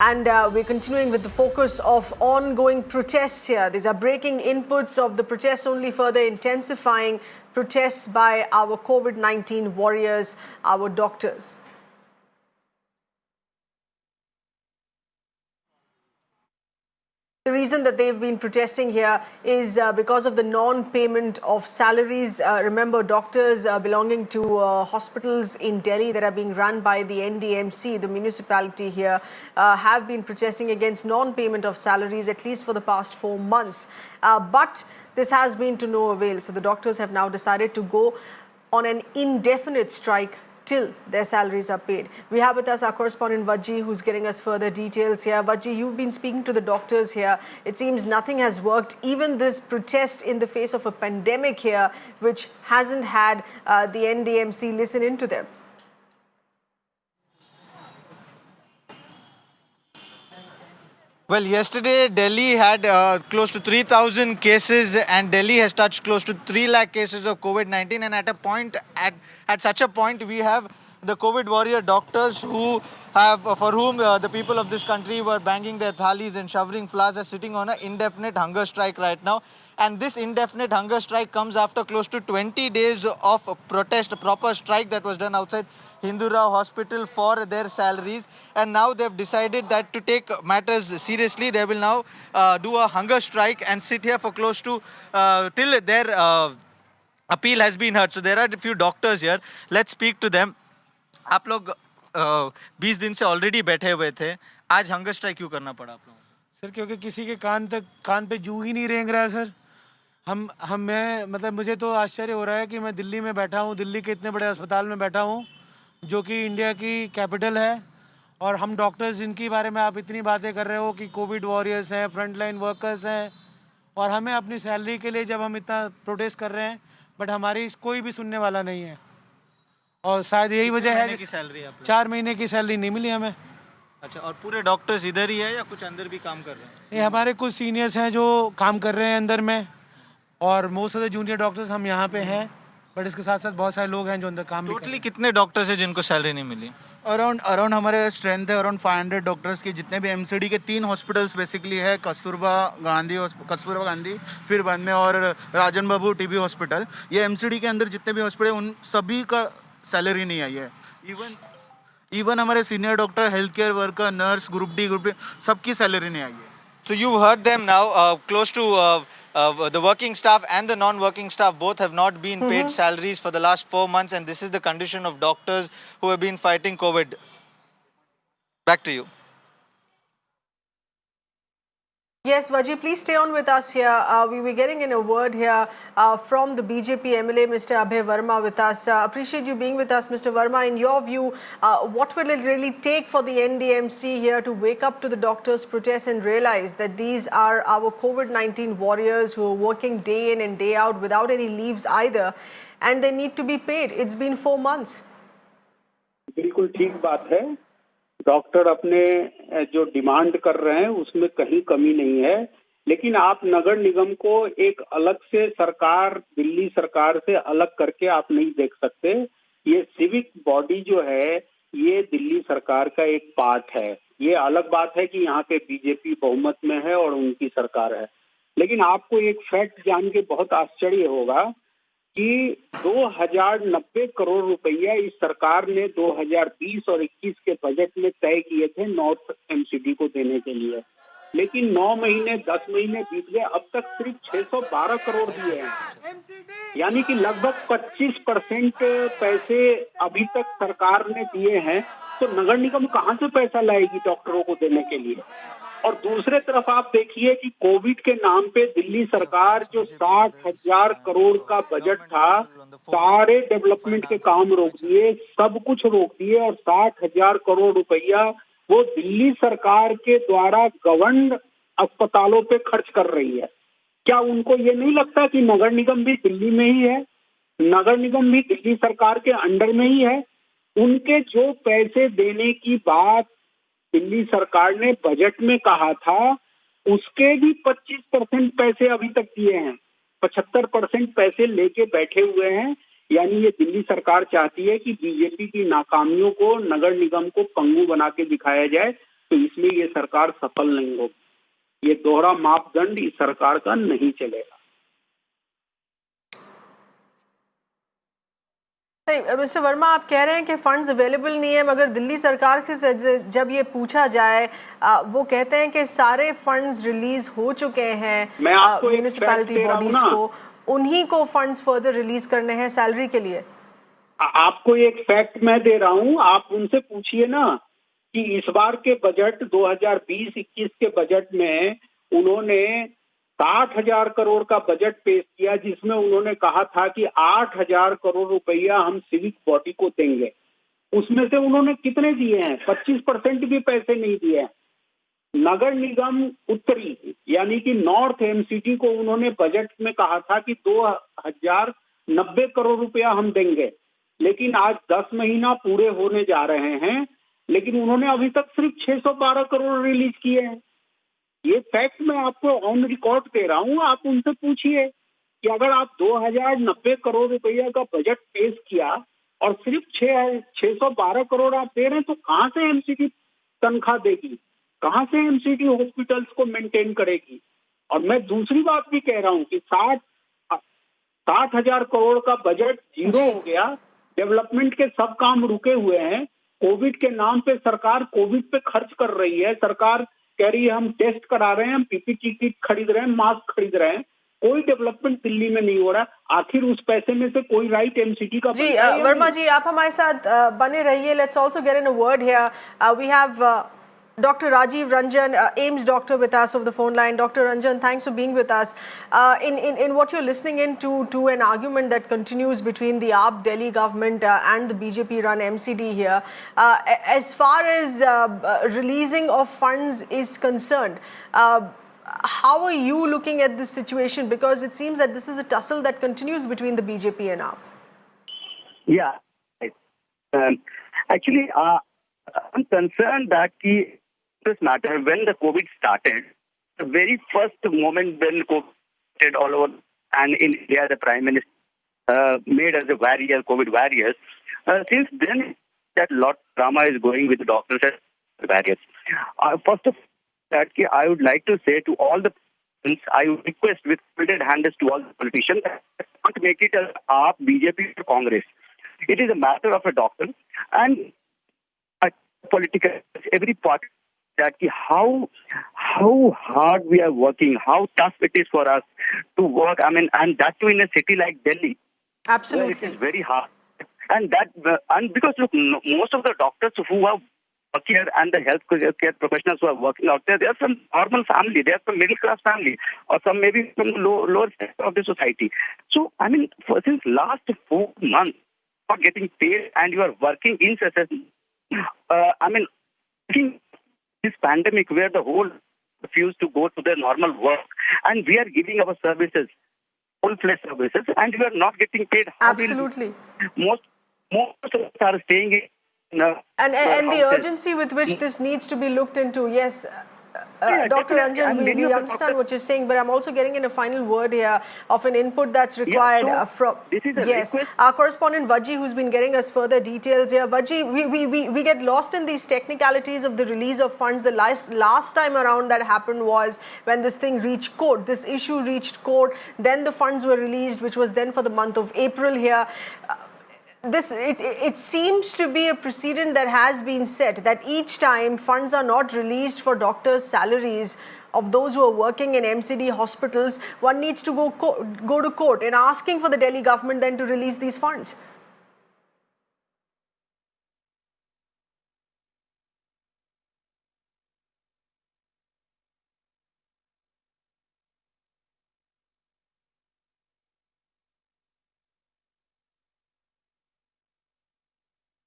And we're continuing with the focus of ongoing protests here. These are breaking inputs of the protests, only further intensifying protests by our COVID-19 warriors, our doctors. The reason that they've been protesting here is because of the non-payment of salaries. Remember, doctors belonging to hospitals in Delhi that are being run by the NDMC, the municipality here, have been protesting against non-payment of salaries at least for the past 4 months. But this has been to no avail. So the doctors have now decided to go on an indefinite strike till their salaries are paid. We have with us our correspondent Vajji, who's getting us further details here. Vajji, you've been speaking to the doctors here. It seems nothing has worked. Even this protest in the face of a pandemic here, which hasn't had the NDMC listen into them. Well, yesterday Delhi had close to 3,000 cases, and Delhi has touched close to 3 lakh cases of COVID-19. And at such a point, we have the COVID warrior doctors who have, for whom the people of this country were banging their thalis and showering flowers, are sitting on an indefinite hunger strike right now. And this indefinite hunger strike comes after close to 20 days of protest, a proper strike that was done outside Hindu Rao Hospital for their salaries. And now they've decided that to take matters seriously, they will now do a hunger strike and sit here for close to till their appeal has been heard. So there are a few doctors here. Let's speak to them. आप लोग 20 दिन से already बैठे हुए थे, आज hunger strike क्यों करना पड़ा आप लोगों को? सर क्योंकि किसी के कान पे जू ही नहीं रेंग रहा है सर। मैं मतलब मुझे तो आश्चर्य हो रहा है कि मैं दिल्ली में बैठा हूँ, दिल्ली के इतने बड़े अस्पताल में बैठा हूँ जो कि इंडिया की कैपिटल है, और हम डॉक्टर्स जिनके बारे में आप इतनी बातें कर रहे हो कि कोविड वॉरियर्स हैं, फ्रंट लाइन वर्कर्स हैं, और हमें अपनी सैलरी के लिए जब हम इतना प्रोटेस्ट कर रहे हैं, बट हमारी कोई भी सुनने वाला नहीं है। और शायद यही वजह है कि सैलरी 4 महीने की सैलरी नहीं मिली हमें। अच्छा, और पूरे डॉक्टर्स इधर ही है या कुछ अंदर भी काम कर रहे हैं? ये हमारे कुछ सीनियर्स हैं जो काम कर रहे हैं अंदर में, और most of the junior doctors हम यहाँ पे हैं, बट इसके साथ साथ बहुत सारे लोग हैं जो अंदर काम भी कर रहे हैं। टोटली कितने डॉक्टर्स हैं जिनको सैलरी नहीं मिली? अराउंड हमारे स्ट्रेंथ है अराउंड 500 डॉक्टर्स की, जितने भी एमसीडी के 3 हॉस्पिटल्स बेसिकली है, कस्तूरबा गांधी, फिर बाद में और राजन बाबू टीबी हॉस्पिटल। ये एमसीडी के अंदर जितने भी हॉस्पिटल उन सभी का सैलरी नहीं आई है। इवन हमारे senior doctor, health care worker, nurse, group D सबकी सैलरी नहीं आई है। So you've heard them now. Close to the working staff and the non-working staff both have not been paid salaries for the last 4 months, and this is the condition of doctors who have been fighting COVID. Back to you. Yes, Vajji, please stay on with us here. We were getting in a word here from the BJP MLA, Mr. Abhay Verma, with us. Appreciate you being with us, Mr. Verma. In your view, what will it really take for the NDMC here to wake up to the doctors' protests and realize that these are our COVID-19 warriors who are working day in and day out without any leaves either, and they need to be paid? It's been 4 months. बिल्कुल ठीक बात है। Doctor अपने जो demand कर रहे हैं उसमें कहीं कमी नहीं है, लेकिन आप नगर निगम को एक अलग से सरकार, दिल्ली सरकार से अलग करके आप नहीं देख सकते। ये सिविक बॉडी जो है ये दिल्ली सरकार का एक पार्ट है। ये अलग बात है कि यहाँ पे बीजेपी बहुमत में है और उनकी सरकार है, लेकिन आपको एक फैक्ट जान के बहुत आश्चर्य होगा कि 2090 करोड़ रुपया इस सरकार ने 2020 और 21 के बजट में तय किए थे नॉर्थ एमसीडी को देने के लिए, लेकिन 9 महीने 10 महीने बीत गए, अब तक सिर्फ 612 करोड़ दिए हैं। यानी कि लगभग 25% पैसे अभी तक सरकार ने दिए हैं। तो नगर निगम कहाँ से पैसा लाएगी डॉक्टरों को देने के लिए? और दूसरे तरफ आप देखिए कि कोविड के नाम पे दिल्ली सरकार जो 60,000 करोड़ का बजट था, सारे डेवलपमेंट के काम रोक दिए, सब कुछ रोक दिए, और 60,000 करोड़ रुपया वो दिल्ली सरकार के द्वारा गवर्न अस्पतालों पे खर्च कर रही है। क्या उनको ये नहीं लगता कि नगर निगम भी दिल्ली में ही है, नगर निगम भी दिल्ली सरकार के अंडर में ही है? उनके जो पैसे देने की बात दिल्ली सरकार ने बजट में कहा था, उसके भी 25% पैसे अभी तक दिए हैं, 75% पैसे लेके बैठे हुए हैं। यानी ये दिल्ली सरकार चाहती है कि बीजेपी की नाकामियों को, नगर निगम को पंगु बना के दिखाया जाए तो इसमें ये सरकार सफल नहीं होगी। ये दोहरा मापदंड इस सरकार का नहीं चलेगा। मिस्टर वर्मा, आप कह रहे हैं कि फंड्स अवेलेबल नहीं है, मगर दिल्ली सरकार से जब ये पूछा जाए वो कहते हैं कि सारे फंड्स रिलीज हो चुके हैं मैं आपको म्यूनिसिपैलिटी बॉडीज को, उन्हीं को फंड्स फर्दर रिलीज करने हैं सैलरी के लिए। आपको एक फैक्ट मैं दे रहा हूं, आप उनसे पूछिए ना कि इस बार के बजट 2020-21 के बजट में उन्होंने 60,000 करोड़ का बजट पेश किया, जिसमें उन्होंने कहा था कि 8,000 करोड़ रुपया हम सिविक बॉडी को देंगे। उसमें से उन्होंने कितने दिए हैं? 25% भी पैसे नहीं दिए हैं। नगर निगम उत्तरी यानी कि नॉर्थ एमसीडी को उन्होंने बजट में कहा था कि 2,090 करोड़ रुपया हम देंगे, लेकिन आज 10 महीना पूरे होने जा रहे हैं, लेकिन उन्होंने अभी तक सिर्फ 612 करोड़ रिलीज किए हैं। ये फैक्ट मैं आपको ऑन रिकॉर्ड दे रहा हूं, आप उनसे पूछिए कि अगर आप 2,090 करोड़ रुपया का बजट पेश किया और सिर्फ 612 करोड़ आप दे रहे हैं, तो कहां से एमसीडी तनख्वाह देगी, कहां से एमसीडी हॉस्पिटल्स को मेंटेन करेगी? और मैं दूसरी बात भी कह रहा हूं कि 60,000 करोड़ का बजट जीरो हो गया, डेवलपमेंट के सब काम रुके हुए हैं। कोविड के नाम पे सरकार कोविड पे खर्च कर रही है। सरकार कह रही है हम टेस्ट करा रहे हैं, हम पीपीई किट खरीद रहे हैं, मास्क खरीद रहे हैं, कोई डेवलपमेंट दिल्ली में नहीं हो रहा। आखिर उस पैसे में से कोई राइट एमसीडी का जी वर्मा जी, आप हमारे साथ बने रहिए। Let's also get in a word here. We have Dr. Rajiv Ranjan, AIIMS doctor, with us over the phone line. Dr. Ranjan, thanks for being with us. In what you're listening to an argument that continues between the AAP Delhi government and the BJP-run MCD here, as far as releasing of funds is concerned, how are you looking at this situation? Because it seems that this is a tussle that continues between the BJP and AAP. Yeah, actually, I'm concerned that this matter, when the COVID started, the very first moment when COVID started all over, and in India, the Prime Minister made us a warrior, COVID warriors. Since then, that lot of drama is going with the doctors as warriors. First of all, I would like to say to all the politicians, I would request with folded hands to all the politicians, not make it as AAP, BJP, or Congress. It is a matter of a doctor and political, every party, that how hard we are working, how tough it is for us to work. I mean, and that too in a city like Delhi. Absolutely. Where it is very hard. And that, and because look, most of the doctors who are working here and the health care professionals who are working out there, they are from normal family, they are from middle class family, or some maybe from the lower sector of the society. So, I mean, since last 4 months, you are getting paid and you are working incessantly. I mean, this pandemic where the whole refused to go to their normal work, and we are giving our services, full-fledged services, and we are not getting paid. Absolutely. Most of us are staying in and the urgency with which this needs to be looked into, yes. Dr. Ranjan, we understand what you're saying, but I'm also getting in a final word here of an input that's required from our correspondent Vajji, who's been getting us further details here. Vajji, we get lost in these technicalities of the release of funds. The last time around that happened was when this thing reached court. This issue reached court, then the funds were released, which was then for the month of April here. It seems to be a precedent that has been set, that each time funds are not released for doctors' salaries of those who are working in MCD hospitals, one needs to go to court and asking for the Delhi government then to release these funds.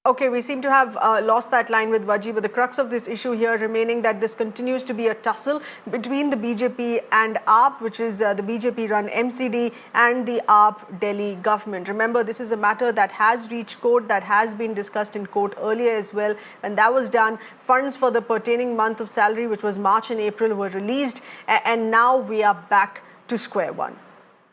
Okay, we seem to have lost that line with Vajji, but the crux of this issue here remaining that this continues to be a tussle between the BJP and AAP, which is the BJP-run MCD, and the AAP Delhi government. Remember, this is a matter that has reached court, that has been discussed in court earlier as well. When that was done, funds for the pertaining month of salary, which was March and April, were released, and now we are back to square one.